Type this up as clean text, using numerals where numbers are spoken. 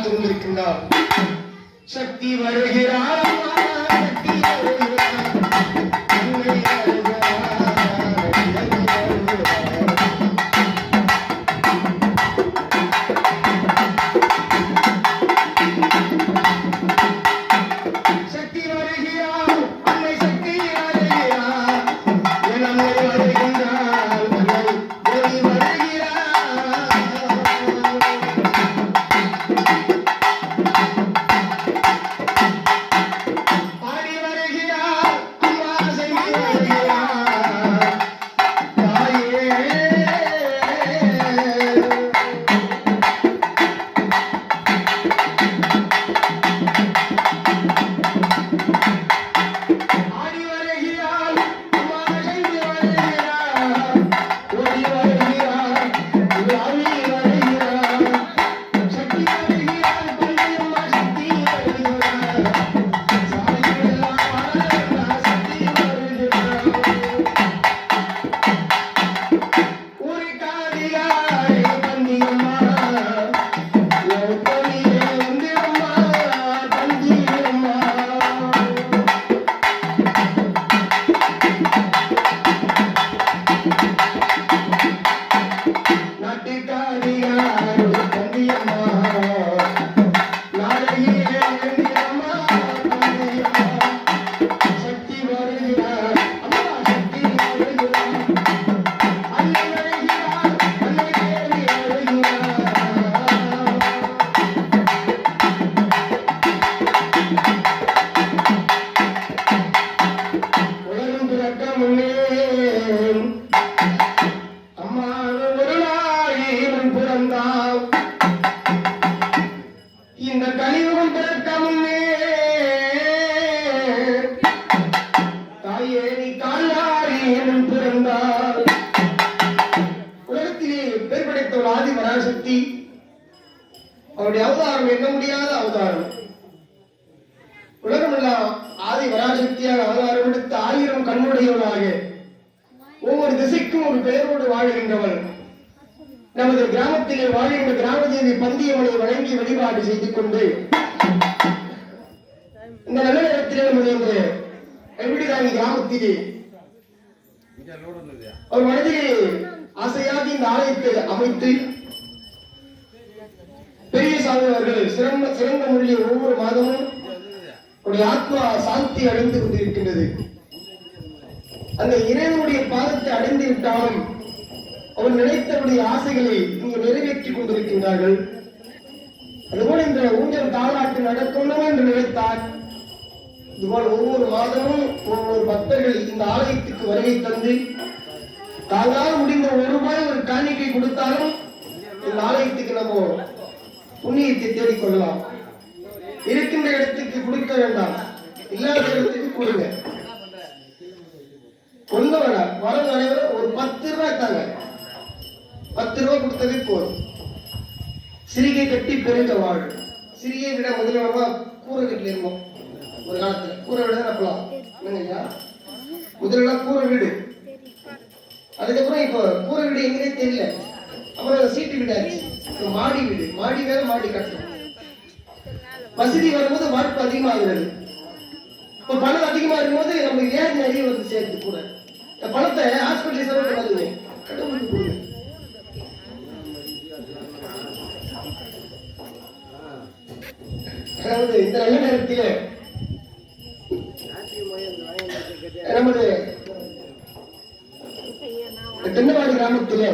காத்து கொண்டிருக்கின்றார். சக்தி வருகிறார், சக்தி வருகிறார், அன்னை இந்த கலியுகம் பிறக்க முன்னே தாயே நீ காலாரி பிறந்தார். உலகத்திலே பேர் படைத்த ஒரு ஆதி பராசக்தி, அவருடைய அவதாரம் எண்ண முடியாத அவதாரம். உலகமெல்லாம் ஆதி பராசக்தியாக அவதாரம் எடுத்த 1000 கண்ணுடையவளாக ஒவ்வொரு திசைக்கும் ஒரு பெயரோடு வாழ்கின்றவள். நமது கிராமத்திலே வாழ்கின்ற கிராமதேவி பந்தியவனை வழங்கி வழிபாடு செய்து கொண்டு இந்த நல்ல நேரத்திலே நமது கைவிடுதாங்கி கிராமத்திலே அவர் மனதிலே ஆசையாக இந்த ஆலயத்தை அமைத்து பெரிய சாமி அவர்கள் சிறந்த முறையில் ஒவ்வொரு மாதமும் அவருடைய ஆத்மா சாந்தி அடைந்து கொண்டிருக்கின்றது. அந்த இறைவனுடைய பாதத்தை அடைந்து விட்டாலும் அவர் நினைத்தவருடைய ஆசைகளை இங்கு நிறைவேற்றிக் கொண்டிருக்கின்றார்கள். அதுபோல இந்த ஊஞ்சல் தாளாட்டு நடக்கணும் என்று நினைத்தார். இதுபோல் ஒவ்வொரு மாதமும் ஒவ்வொரு பக்தர்கள் இந்த ஆலயத்துக்கு வருகை தந்து தாங்களால் முடிந்த ₹1 ஒரு காணிக்கை கொடுத்தாலும் இந்த ஆலயத்துக்கு நம்ம புண்ணியத்தை தேடிக்கொள்ளலாம். இருக்கின்ற இடத்துக்கு கொடுக்க வேண்டாம், இல்லாத இடத்துக்கு கொடுங்க. கொண்டு வர வரும் அனைவரும் ஒரு ₹10 தாங்க. ₹10 கொடுத்ததே போதும். சிறிகை கட்டி பெருங்க வாழ். சிறிகை விட முதலமா கூரை வீட்டுல இருந்தோம். ஒரு காலத்துல கூரை வீடு தான் நப்பலாம். என்னங்கய்யா, முதல்ல கூரை வீடு, அதுக்கப்புறம் இப்ப கூரை வீடு எங்கேயே தெரியல. அப்புறம் சீட்டு வீடாச்சு, மாடி வீடு. மாடி வேற மாடி கட்டணும். வசதி வரும்போது வாய்ப்பு அதிகமாகிறது. இப்ப பணம் அதிகமா இருக்கும்போது நம்ம ஏன் நிறைய வந்து சேர்த்து கூட பணத்தை ஹாஸ்பிட்டல் செலவு பண்ணாதீங்க, கடவுளுக்கு கொடுங்க. அதாவது இந்த நல்ல நேரத்திலே நமது தென்னவாடி கிராமத்திலே